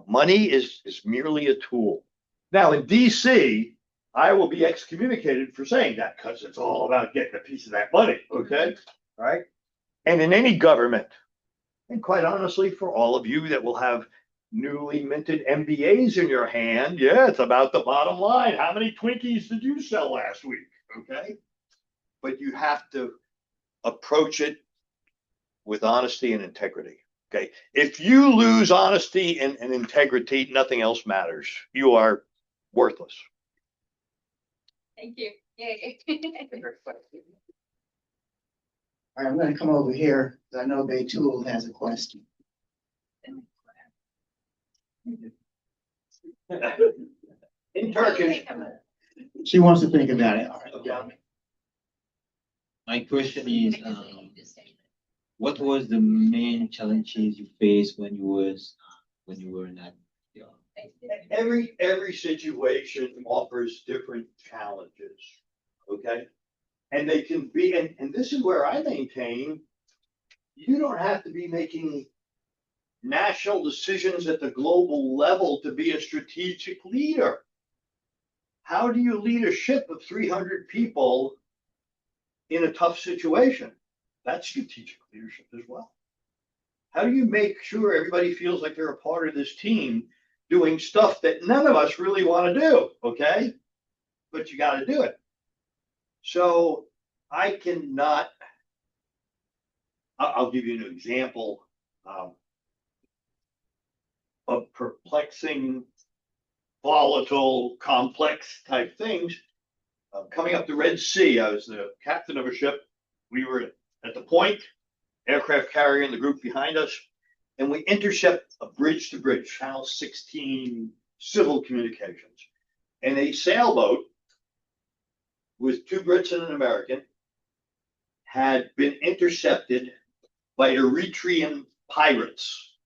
money is merely a tool. Now, in DC, I will be excommunicated for saying that because it's all about getting a piece of that money, okay? All right? And in any government, and quite honestly, for all of you that will have newly minted MBAs in your hand, yeah, it's about the bottom line. How many Twinkies did you sell last week, okay? But you have to approach it with honesty and integrity, okay? If you lose honesty and integrity, nothing else matters. You are worthless. Thank you. Yay. All right, I'm gonna come over here, because I know Betul has a question. In Turkish. She wants to think about it. All right. Okay. My question is, what was the main challenges you faced when you were in that? Every situation offers different challenges, okay? And they can be, and this is where I maintain, you don't have to be making national decisions at the global level to be a strategic leader. How do you lead a ship of 300 people in a tough situation? That's strategic leadership as well. How do you make sure everybody feels like they're a part of this team doing stuff that none of us really want to do, okay? But you got to do it. So I cannot, I'll give you an example of perplexing, volatile, complex type things. Coming up the Red Sea, I was the captain of a ship. We were at the point, aircraft carrier in the group behind us, and we intercept a bridge to bridge, Channel 16 civil communications. And a sailboat with 2 Brits and an American had been intercepted by Eritrean pirates.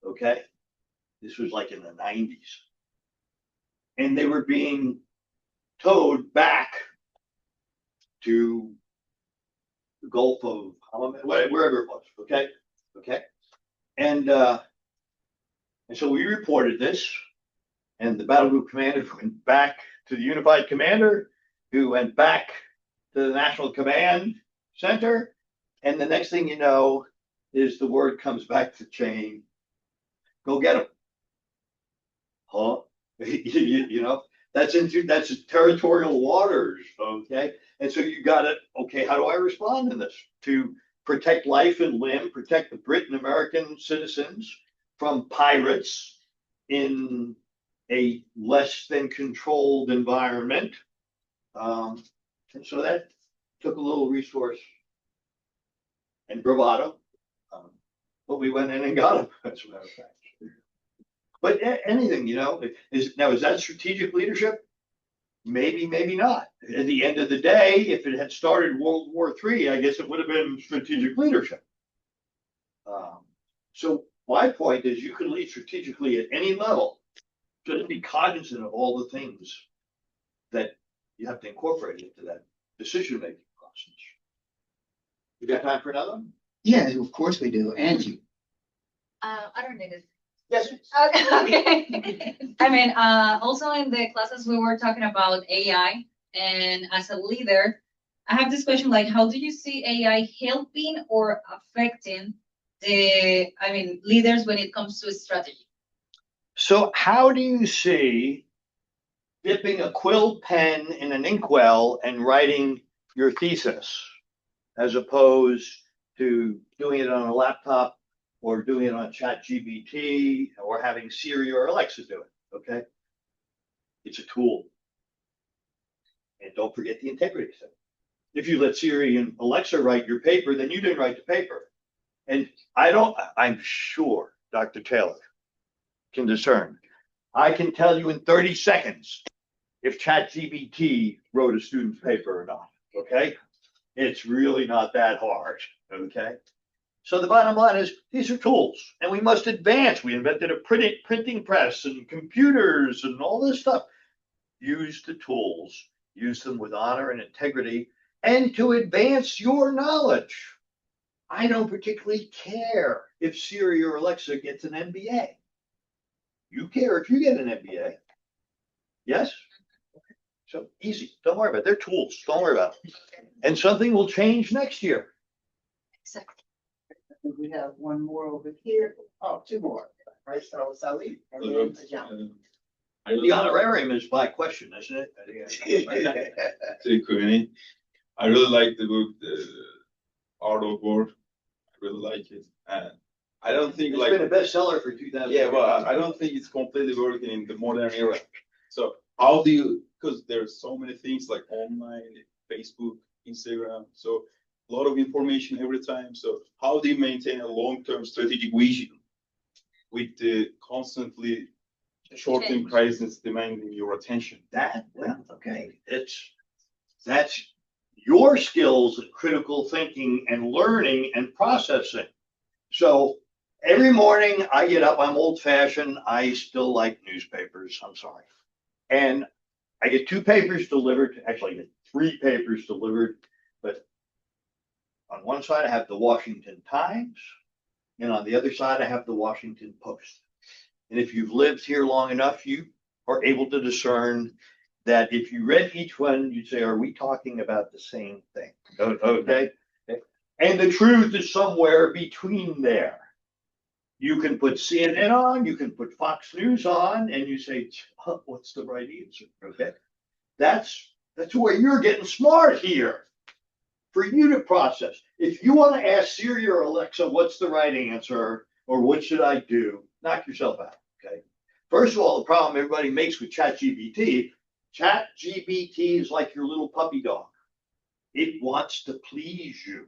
Okay? This was like in the 90s. And they were being towed back to the Gulf of Hammamet, wherever it was. Okay? Okay? And so we reported this, and the battle group commander went back to the unified commander, who went back to the National Command Center, and the next thing you know is the word comes back to chain, go get him. Huh? That's territorial waters, okay? And so you got it, okay, how do I respond to this? To protect life and limb, protect the Brit and American citizens from pirates in a less than controlled environment. And so that took a little resource and bravado, but we went in and got them, as a matter of fact. But anything, is that strategic leadership? Maybe, maybe not. At the end of the day, if it had started World War III, I guess it would have been strategic leadership. So my point is you can lead strategically at any level. Just be cognizant of all the things that, you have to incorporate it into that decision-making process. You got time for another one? Yeah, of course we do. Angie. I don't need it. Yes. Okay. I mean, also in the classes, we were talking about AI, and as a leader, I have this question, like, how do you see AI helping or affecting leaders when it comes to strategy? So how do you see dipping a quill pen in an inkwell and writing your thesis as opposed to doing it on a laptop or doing it on ChatGPT or having Siri or Alexa do it? Okay. It's a tool. And don't forget the integrity thing. If you let Siri and Alexa write your paper, then you didn't write the paper. And I'm sure Dr. Taylor can discern. I can tell you in 30 seconds if ChatGPT wrote a student's paper or not, okay? It's really not that hard, okay? So the bottom line is these are tools and we must advance. We invented a printing press and computers and all this stuff. Use the tools, use them with honor and integrity and to advance your knowledge. I don't particularly care if Siri or Alexa gets an MBA. You care if you get an MBA. Yes? Okay. So easy. Don't worry about it. They're tools. Don't worry about it. And something will change next year. Exactly. I think we have one more over here. Oh, two more. Right, so Sally and then John. The honorarium is by question, isn't it? I really like the book, The Art of War. I really like it. And I don't think It's been a bestseller for 2000. yeah, well, I don't think it's completely working in the modern era. So how do you, because there's so many things like online, Facebook, Instagram, so a lot of information every time. So how do you maintain a long-term strategic vision with the constantly short-term crisis demanding your attention? Okay. That's your skills of critical thinking and learning and processing. So every morning I get up, I'm old fashioned. I still like newspapers. I'm sorry. And I get 2 papers delivered. Actually, I get 3 papers delivered. But on one side, I have the Washington Times. And on the other side, I have the Washington Post. And if you've lived here long enough, you are able to discern that if you read each one, you'd say, are we talking about the same thing? Okay. And the truth is somewhere between there. You can put CNN on, you can put Fox News on, and you say, oh, what's the right answer? Okay. That's where you're getting smart here. For you to process. If you want to ask Siri or Alexa, what's the right answer, or what should I do? Knock yourself out. Okay. First of all, the problem everybody makes with ChatGPT is like your little puppy dog. It wants to please you.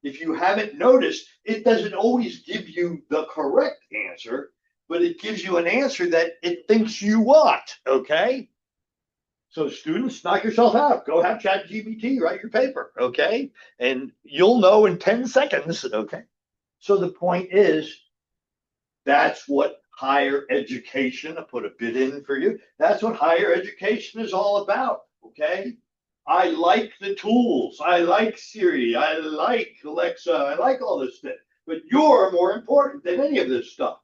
If you haven't noticed, it doesn't always give you the correct answer, but it gives you an answer that it thinks you want, okay? So students, knock yourself out. Go have ChatGPT write your paper, okay? And you'll know in 10 seconds, okay? So the point is, that's what higher education, I put a bit in for you, that's what higher education is all about, okay? I like the tools. I like Siri. I like Alexa. I like all this stuff. But you're more important than any of this stuff.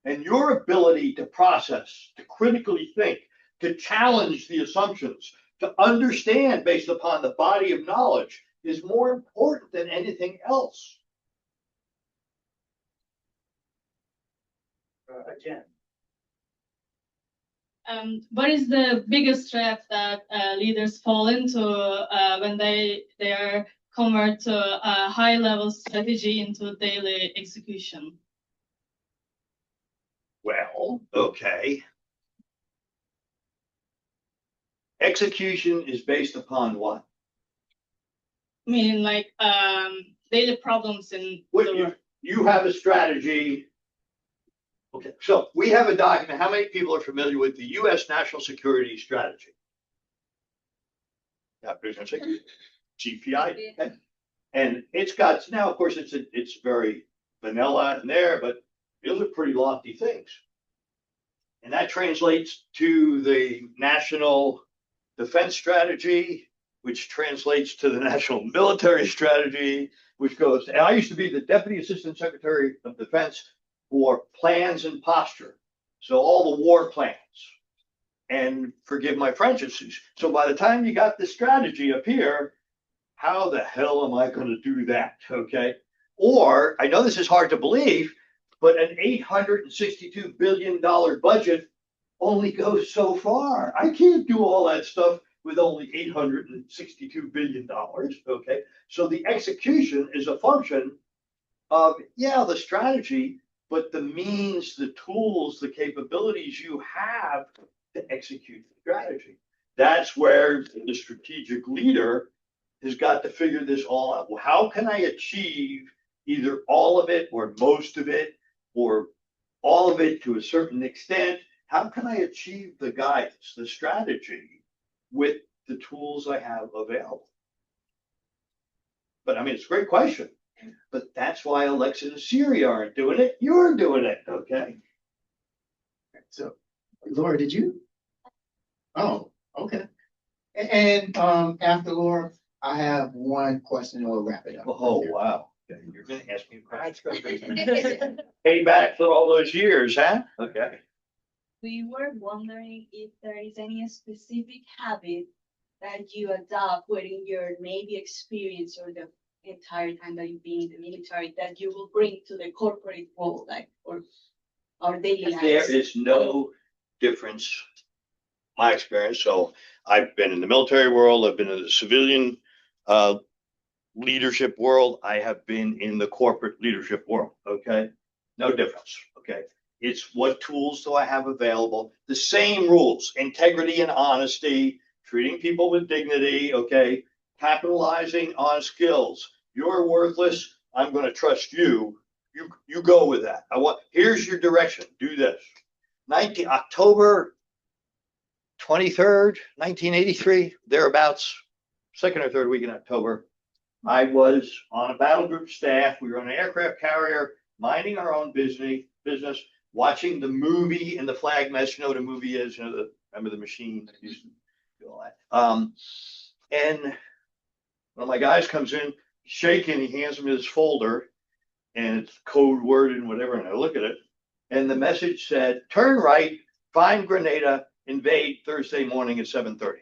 And your ability to process, to critically think, to challenge the assumptions, to understand based upon the body of knowledge is more important than anything else. Jen. What is the biggest trap that leaders fall into when they are convert to a high level strategy into daily execution? Well, okay. Execution is based upon what? I mean, like daily problems in the work. You have a strategy. Okay, so we have a document. How many people are familiar with the U.S. National Security Strategy? Yeah, GPI. Okay. And it's got, now of course it's very vanilla in there, but those are pretty lofty things. And that translates to the National defense strategy, which translates to the national military strategy, which goes, and I used to be the Deputy Assistant Secretary of Defense for plans and posture. So all the war plans. And forgive my French, so by the time you got the strategy up here, how the hell am I going to do that? Okay. Or I know this is hard to believe, but an $862 billion budget only goes so far. I can't do all that stuff with only $862 billion. Okay. So the execution is a function of, yeah, the strategy, but the means, the tools, the capabilities you have to execute the strategy. That's where the strategic leader has got to figure this all out. Well, how can I achieve either all of it or most of it or all of it to a certain extent? How can I achieve the guidance, the strategy with the tools I have available? But I mean, it's a great question, but that's why Alexa and Siri aren't doing it. You're doing it, okay? So, Laura, did you? Oh, okay. And after Laura, I have one question and we'll wrap it up. Oh, wow. Okay, you're going to ask me a question. Payback for all those years, huh? Okay. We were wondering if there is any specific habit that you adopt within your Navy experience or the entire time that you've been in the military that you will bring to the corporate world, like, or our daily lives. There is no difference, my experience. So I've been in the military world, I've been in the civilian leadership world, I have been in the corporate leadership world, okay? No difference, okay? It's what tools do I have available? The same rules, integrity and honesty, treating people with dignity, okay? Capitalizing on skills. You're worthless, I'm going to trust you. You go with that. Here's your direction, do this. October 23rd, 1983, thereabouts, second or third week in October, I was on a battle group staff. We were on an aircraft carrier, minding our own business, watching the movie and the flag mess. You know what a movie is? You know, remember the machine that used to do all that. And one of my guys comes in, shaking, he hands me this folder, and it's code word and whatever, and I look at it, and the message said, turn right, find Grenada, invade Thursday morning at 7:30.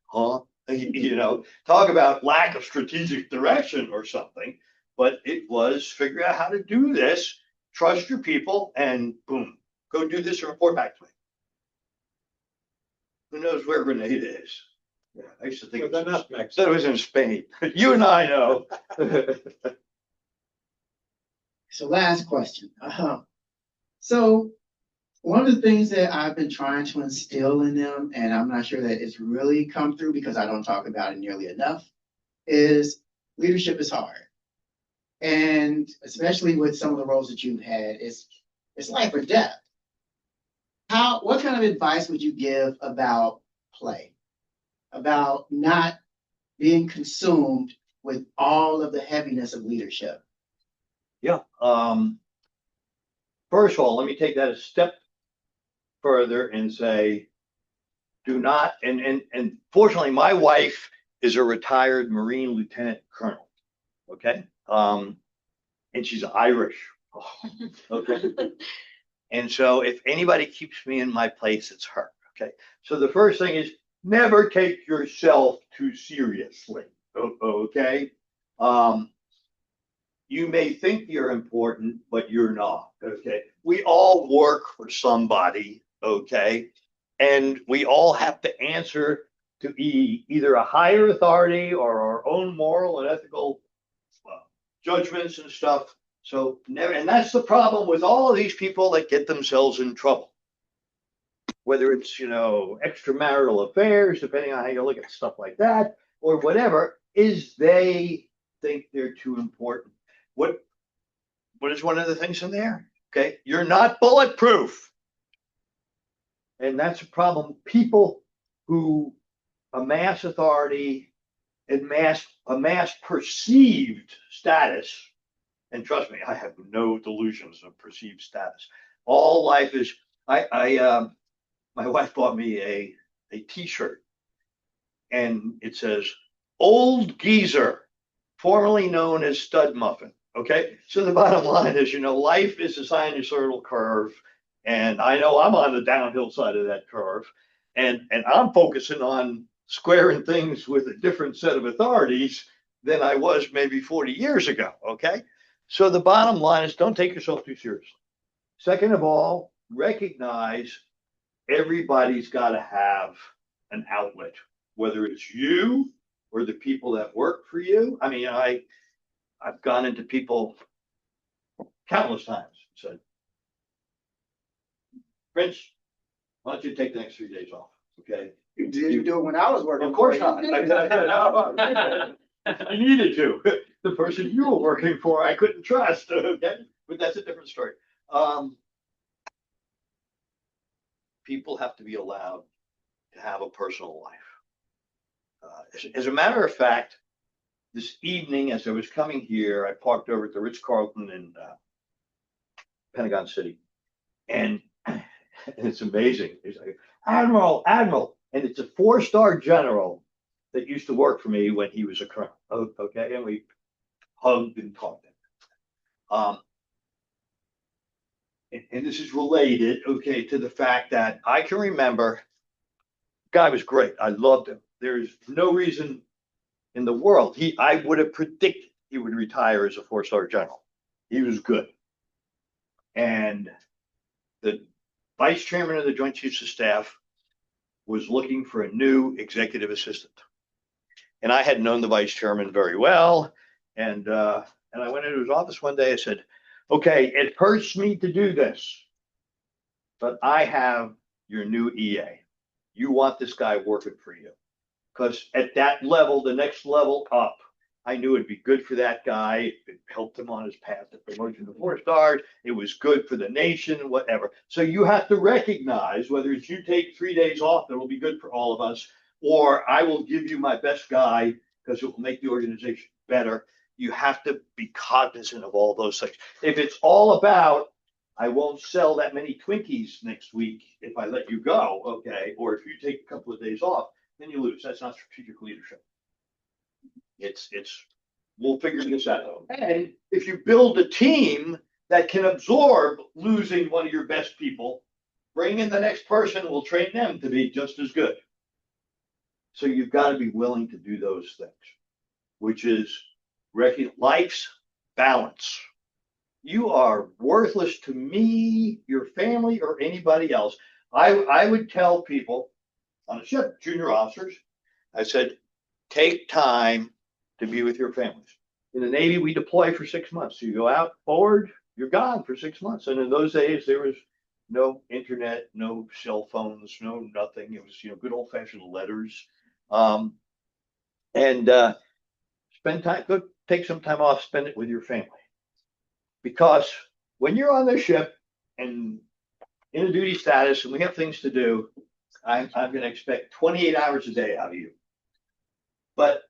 Huh? You know, talk about lack of strategic direction or something, but it was figure out how to do this, trust your people, and boom, go do this and report back to me. Who knows where Grenada is? Yeah, I used to think it was in Spain. You and I know. So last question. So one of the things that I've been trying to instill in them, and I'm not sure that it's really come through because I don't talk about it nearly enough, is leadership is hard. And especially with some of the roles that you've had, it's life or death. What kind of advice would you give about play? About not being consumed with all of the heaviness of leadership? Yeah. First of all, let me take that a step further and say, do not, and fortunately, my wife is a retired Marine Lieutenant Colonel. Okay. And she's Irish. Okay. And so if anybody keeps me in my place, it's her. Okay. So the first thing is never take yourself too seriously. Okay. You may think you're important, but you're not. Okay. We all work for somebody. Okay. And we all have to answer to either a higher authority or our own moral and ethical judgments and stuff. So never, and that's the problem with all of these people that get themselves in trouble. Whether it's, you know, extramarital affairs, depending on how you look at stuff like that, or whatever, is they think they're too important. What is one of the things in there? Okay, you're not bulletproof. And that's a problem. People who amass authority, amass perceived status, and trust me, I have no delusions of perceived status. All life is, my wife bought me a t-shirt, and it says, Old Geezer, formerly known as Stud Muffin. Okay, so the bottom line is, life is a sinusoidal curve, and I know I'm on the downhill side of that curve, and I'm focusing on squaring things with a different set of authorities than I was maybe 40 years ago. Okay, so the bottom line is, don't take yourself too seriously. Second of all, recognize everybody's got to have an outlet, whether it's you or the people that work for you. I mean, I've gone into people countless times and said, Prince, why don't you take the next 3 days off? Okay. You did do it when I was working. Of course not. I needed to. The person you were working for, I couldn't trust. Okay. But that's a different story. People have to be allowed to have a personal life. As a matter of fact, this evening, as I was coming here, I parked over at the Ritz-Carlton in Pentagon City, and it's amazing. It's like, Admiral, and it's a 4-star general that used to work for me when he was a colonel. Okay, and we hugged and talked. And this is related, okay, to the fact that I can remember, the guy was great. I loved him. There's no reason in the world I would have predicted he would retire as a 4-star general. He was good. And the vice chairman of the Joint Chiefs of Staff was looking for a new executive assistant. And I had known the vice chairman very well. And I went into his office one day. I said, okay, it hurts me to do this, but I have your new EA. You want this guy working for you. Because at that level, the next level up, I knew it'd be good for that guy. It helped him on his path to promotion to 4-star. It was good for the nation, whatever. So you have to recognize whether it's you take 3 days off, that will be good for all of us, or I will give you my best guy because it will make the organization better. You have to be cognizant of all those things. If it's all about, I won't sell that many Twinkies next week if I let you go, okay, or if you take a couple of days off, then you lose. That's not strategic leadership. We'll figure this out. And if you build a team that can absorb losing one of your best people, bring in the next person, we'll train them to be just as good. So you've got to be willing to do those things, which is life's balance. You are worthless to me, your family, or anybody else. I would tell people on a ship, junior officers, I said, take time to be with your families. In the Navy, we deploy for 6 months. So you go out forward, you're gone for 6 months. And in those days, there was no internet, no cell phones, no nothing. It was, good old fashioned letters. Spend time, go take some time off, spend it with your family. Because when you're on the ship and in a duty status and we have things to do, I'm going to expect 28 hours a day out of you. But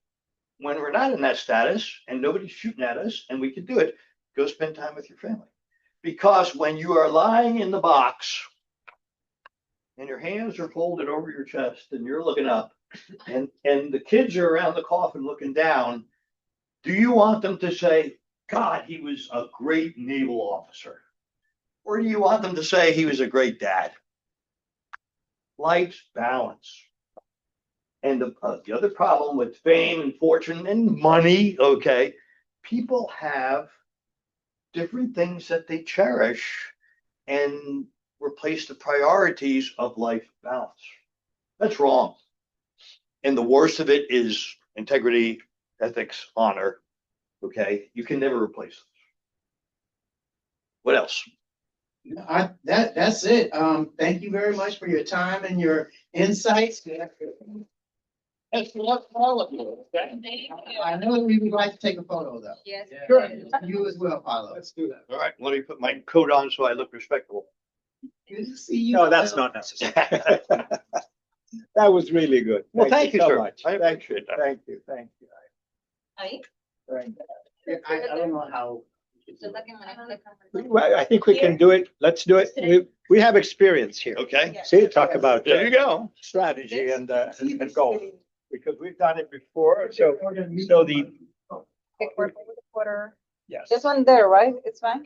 when we're not in that status and nobody's shooting at us and we can do it, go spend time with your family. Because when you are lying in the box and your hands are folded over your chest and you're looking up and the kids are around the coffin looking down, do you want them to say, God, he was a great naval officer? Or do you want them to say he was a great dad? Life's balance. And the other problem with fame and fortune and money, okay, people have different things that they cherish and replace the priorities of life balance. That's wrong. And the worst of it is integrity, ethics, honor. Okay, you can never replace them. What else? That's it. Thank you very much for your time and your insights. That's for all of you. Okay? I know we would like to take a photo though. Yes. Sure. You as well, Paulo. Let's do that. All right, let me put my coat on so I look respectable. Good to see you. No, that's not necessary. That was really good. Well, thank you, so sir. much. I appreciate that. Thank you. Ahí. Thank I don't know how. Well, I think we can do it. Let's do it. We have experience here. Okay, See, talk about there you go. strategy and goal. because we've done it before, so the, Okay, quarter. yes. This one there, right? It's fine?